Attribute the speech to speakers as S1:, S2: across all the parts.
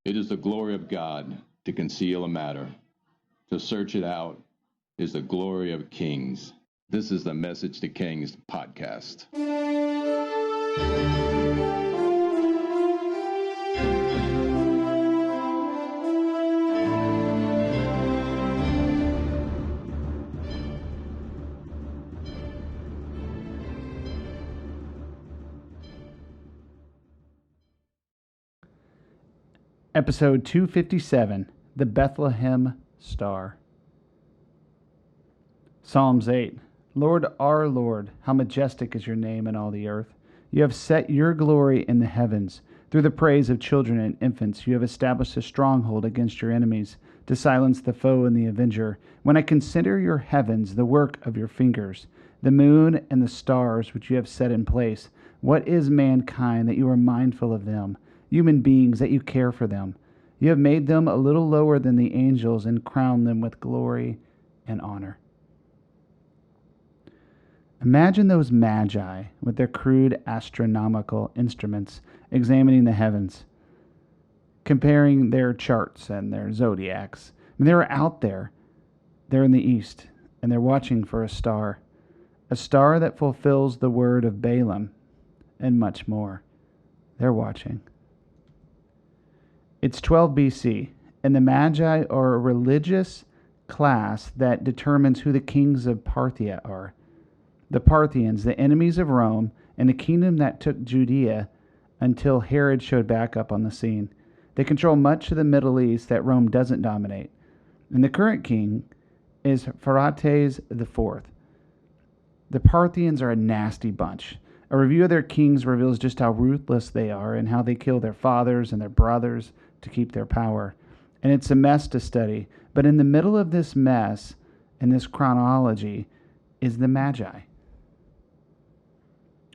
S1: It is the glory of God to conceal a matter. To search it out is the glory of kings. This is the Message to Kings podcast.
S2: Episode 257, The Bethlehem Star. Psalms 8. Lord, our Lord, how majestic is your name in all the earth. You have set your glory in the heavens. Through the praise of children and infants, you have established a stronghold against your enemies, to silence the foe and the avenger. When I consider your heavens, the work of your fingers, the moon and the stars which you have set in place, what is mankind that you are mindful of them? Human beings that you care for them. You have made them a little lower than the angels and crowned them with glory and honor. Imagine those Magi with their crude astronomical instruments examining the heavens, comparing their charts and their zodiacs. I mean, they're out there. They're in the east, and they're watching for a star that fulfills the word of Balaam, and much more. They're watching. It's 12 BC, and the Magi are a religious class that determines who the kings of Parthia are. The Parthians, the enemies of Rome, and the kingdom that took Judea until Herod showed back up on the scene. They control much of the Middle East that Rome doesn't dominate. And the current king is Phraates IV. The Parthians are a nasty bunch. A review of their kings reveals just how ruthless they are and how they kill their fathers and their brothers to keep their power. And it's a mess to study. But in the middle of this mess, in this chronology, is the Magi.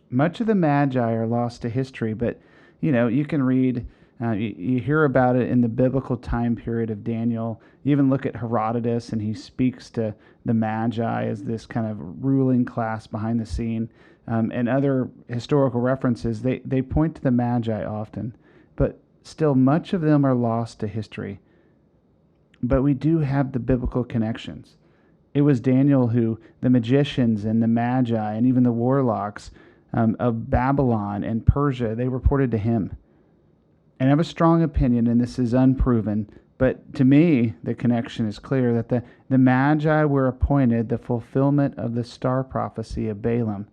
S2: Much of the Magi are lost to history, but you can read, you hear about it in the biblical time period of Daniel. You even look at Herodotus, and he speaks to the Magi as this kind of ruling class behind the scene. And other historical references, they point to the Magi often, but still much of them are lost to history. But we do have the biblical connections. It was Daniel who, the magicians and the Magi and even the warlocks of Babylon and Persia, they reported to him. And I have a strong opinion, and this is unproven, but to me, the connection is clear that the Magi were appointed the fulfillment of the star prophecy of Balaam.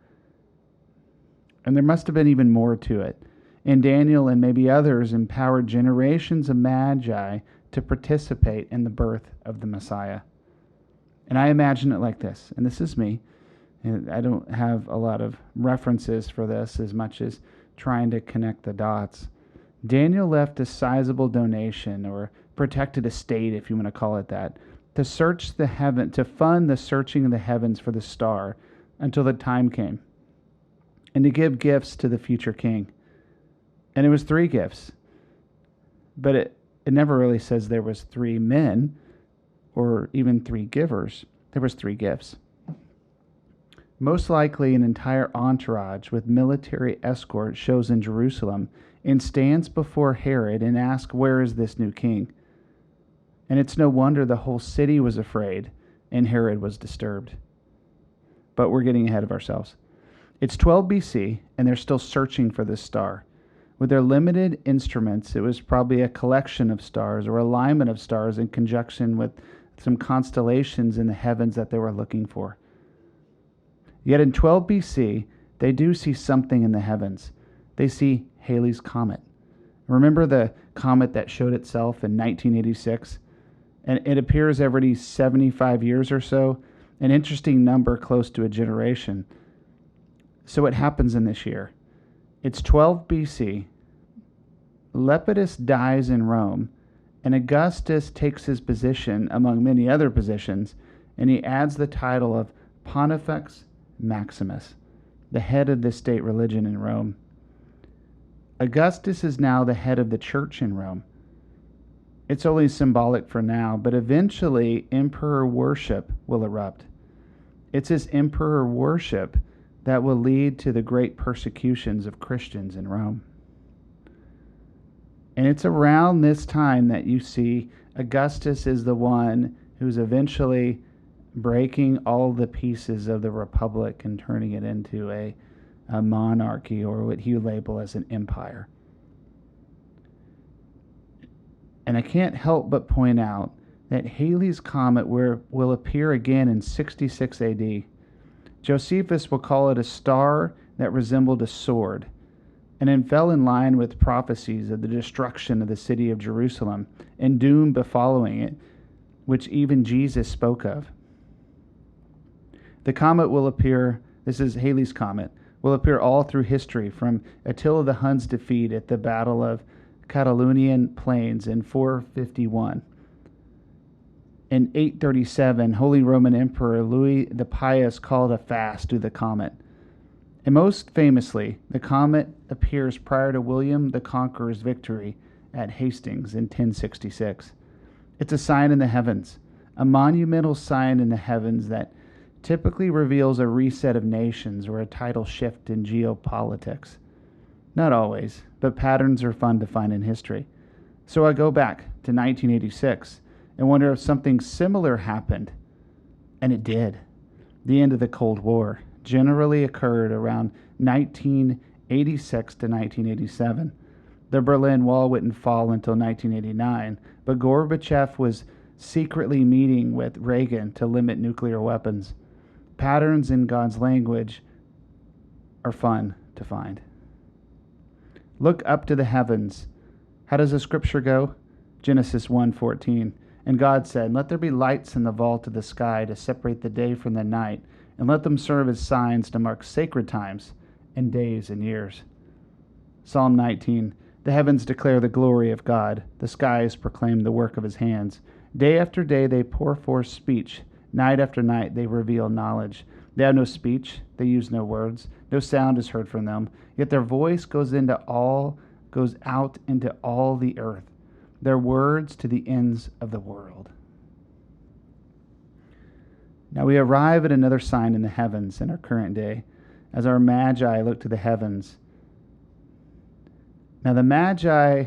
S2: And there must have been even more to it. And Daniel and maybe others empowered generations of Magi to participate in the birth of the Messiah. And I imagine it like this, and this is me. And I don't have a lot of references for this as much as trying to connect the dots. Daniel left a sizable donation, or protected estate, if you want to call it that, to fund the searching of the heavens for the star until the time came, and to give gifts to the future king. And it was 3 gifts, but it never really says there was 3 men or even 3 givers. There was 3 gifts. Most likely an entire entourage with military escort shows in Jerusalem and stands before Herod and asks, "Where is this new king?" And it's no wonder the whole city was afraid and Herod was disturbed. But we're getting ahead of ourselves. It's 12 BC, and they're still searching for this star. With their limited instruments, it was probably a collection of stars or alignment of stars in conjunction with some constellations in the heavens that they were looking for. Yet in 12 BC, they do see something in the heavens. They see Halley's Comet. Remember the comet that showed itself in 1986? And it appears every 75 years or so, an interesting number close to a generation. So what happens in this year? It's 12 BC. Lepidus dies in Rome, and Augustus takes his position among many other positions, and he adds the title of Pontifex Maximus, the head of the state religion in Rome. Augustus is now the head of the church in Rome. It's only symbolic for now, but eventually emperor worship will erupt. It's this emperor worship that will lead to the great persecutions of Christians in Rome. And it's around this time that you see Augustus is the one who's eventually breaking all the pieces of the republic and turning it into a monarchy, or what he would label as an empire. And I can't help but point out that Halley's Comet will appear again in 66 AD. Josephus will call it a star that resembled a sword, and it fell in line with prophecies of the destruction of the city of Jerusalem and doom befalling it, which even Jesus spoke of. The comet will appear, this is Halley's Comet, will appear all through history, from Attila the Hun's defeat at the Battle of Catalonian Plains in 451. In 837, Holy Roman Emperor Louis the Pious called a fast to the comet. And most famously, the comet appears prior to William the Conqueror's victory at Hastings in 1066. It's a sign in the heavens, a monumental sign in the heavens that typically reveals a reset of nations or a tidal shift in geopolitics. Not always, but patterns are fun to find in history. So I go back to 1986 and wonder if something similar happened. And it did. The end of the Cold War generally occurred around 1986 to 1987. The Berlin Wall wouldn't fall until 1989, but Gorbachev was secretly meeting with Reagan to limit nuclear weapons. Patterns in God's language are fun to find. Look up to the heavens. How does the scripture go? Genesis 1:14. And God said, "Let there be lights in the vault of the sky to separate the day from the night, and let them serve as signs to mark sacred times and days and years." Psalm 19. The heavens declare the glory of God. The skies proclaim the work of his hands. Day after day they pour forth speech. Night after night they reveal knowledge. They have no speech. They use no words. No sound is heard from them. Yet their voice goes out into all the earth. Their words to the ends of the world. Now we arrive at another sign in the heavens in our current day, as our Magi look to the heavens. Now the Magi,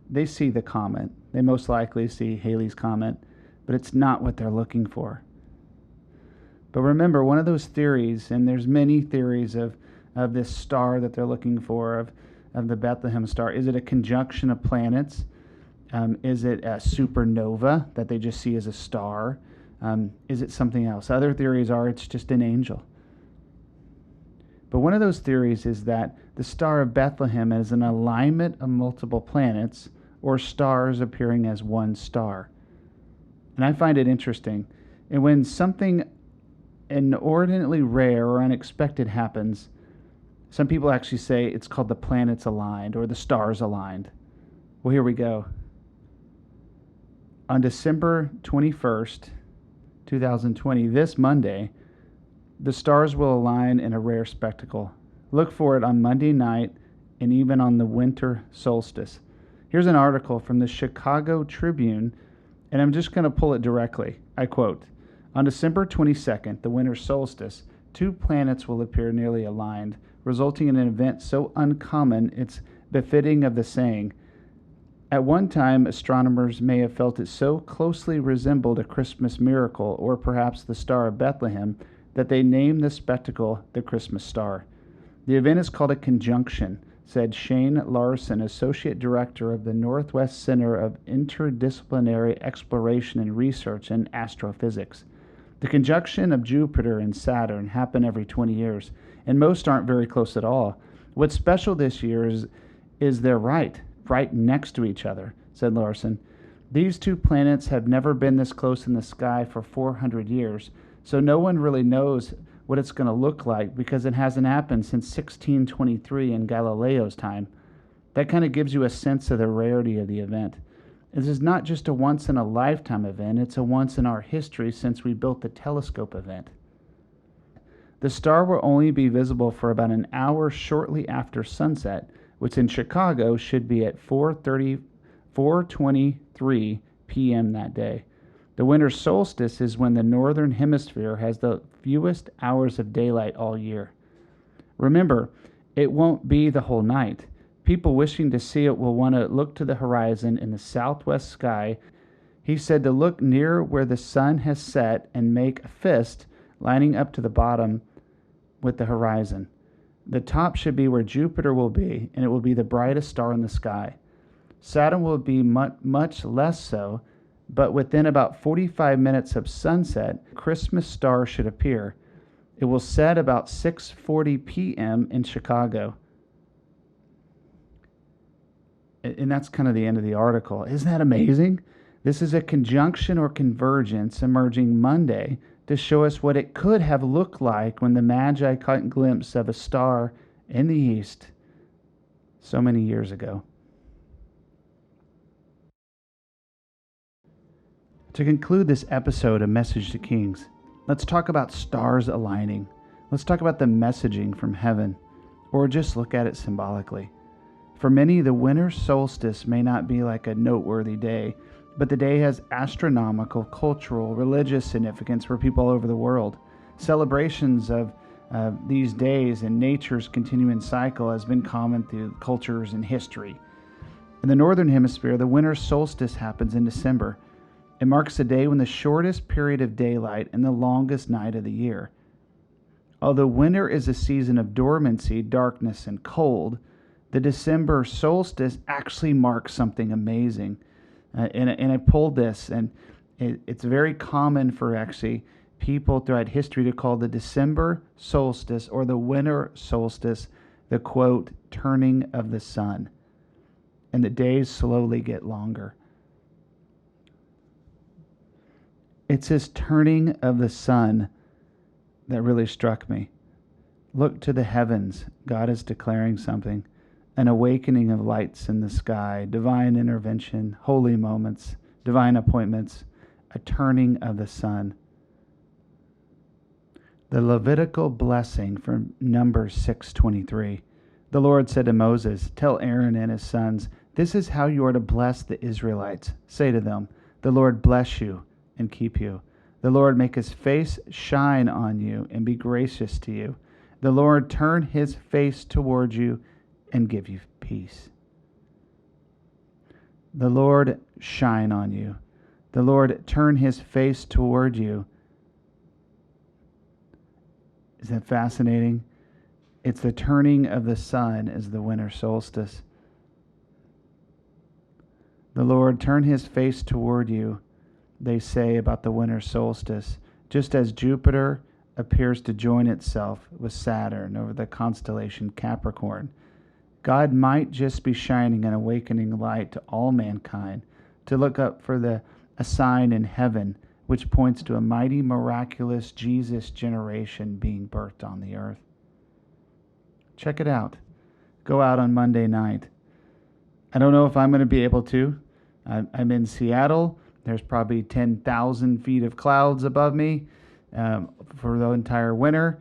S2: they see the comet. They most likely see Halley's Comet, but it's not what they're looking for. But remember, one of those theories, and there's many theories of this star that they're looking for, of the Bethlehem star. Is it a conjunction of planets? Is it a supernova that they just see as a star? Is it something else? Other theories are it's just an angel. But one of those theories is that the Star of Bethlehem is an alignment of multiple planets or stars appearing as one star. And I find it interesting. And when something inordinately rare or unexpected happens, some people actually say it's called the planets aligned or the stars aligned. Well, here we go. On December 21st, 2020, this Monday, the stars will align in a rare spectacle. Look for it on Monday night and even on the winter solstice. Here's an article from the Chicago Tribune, and I'm just going to pull it directly. I quote, "On December 22nd, the winter solstice, two planets will appear nearly aligned, resulting in an event so uncommon it's befitting of the saying. At one time, astronomers may have felt it so closely resembled a Christmas miracle, or perhaps the Star of Bethlehem, that they named the spectacle the Christmas star. The event is called a conjunction," said Shane Larson, Associate Director of the Northwest Center of Interdisciplinary Exploration and Research in Astrophysics. The conjunction of Jupiter and Saturn happen every 20 years, and most aren't very close at all. What's special this year is they're right next to each other, said Larson. These two planets have never been this close in the sky for 400 years, so no one really knows what it's going to look like because it hasn't happened since 1623 in Galileo's time. That kind of gives you a sense of the rarity of the event. This is not just a once-in-a-lifetime event, it's a once-in-our-history since we built the telescope event. The star will only be visible for about an hour shortly after sunset, which in Chicago should be at 4:23 p.m. that day. The winter solstice is when the northern hemisphere has the fewest hours of daylight all year. Remember, it won't be the whole night. People wishing to see it will want to look to the horizon in the southwest sky. He said to look near where the sun has set and make a fist lining up to the bottom with the horizon. The top should be where Jupiter will be, and it will be the brightest star in the sky. Saturn will be much less so, but within about 45 minutes of sunset, Christmas star should appear. It will set about 6:40 p.m. in Chicago. And that's kind of the end of the article. Isn't that amazing? This is a conjunction or convergence emerging Monday to show us what it could have looked like when the Magi caught a glimpse of a star in the east so many years ago. To conclude this episode of Message to Kings, let's talk about stars aligning. Let's talk about the messaging from heaven, or just look at it symbolically. For many, the winter solstice may not be like a noteworthy day, but the day has astronomical, cultural, religious significance for people all over the world. Celebrations of these days and nature's continuing cycle has been common through cultures and history. In the northern hemisphere, the winter solstice happens in December. It marks a day when the shortest period of daylight and the longest night of the year. Although winter is a season of dormancy, darkness, and cold, the December solstice actually marks something amazing. And I pulled this, and it's very common for actually people throughout history to call the December solstice or the winter solstice the, quote, turning of the sun. And the days slowly get longer. It's this turning of the sun that really struck me. Look to the heavens. God is declaring something. An awakening of lights in the sky, divine intervention, holy moments, divine appointments, a turning of the sun. The Levitical blessing from Numbers 6:23. The Lord said to Moses, "Tell Aaron and his sons, this is how you are to bless the Israelites. Say to them, the Lord bless you and keep you. The Lord make his face shine on you and be gracious to you. The Lord turn his face toward you and give you peace." The Lord shine on you. The Lord turn his face toward you. Is that fascinating? It's the turning of the sun as the winter solstice. The Lord turn his face toward you, they say about the winter solstice, just as Jupiter appears to join itself with Saturn over the constellation Capricorn. God might just be shining an awakening light to all mankind to look up for a sign in heaven which points to a mighty, miraculous Jesus generation being birthed on the earth. Check it out. Go out on Monday night. I don't know if I'm going to be able to. I'm in Seattle. There's probably 10,000 feet of clouds above me for the entire winter.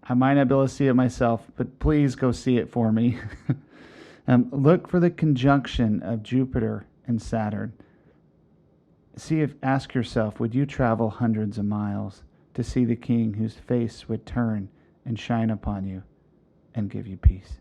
S2: I might not be able to see it myself, but please go see it for me. Look for the conjunction of Jupiter and Saturn. Ask yourself, would you travel hundreds of miles to see the King whose face would turn and shine upon you and give you peace?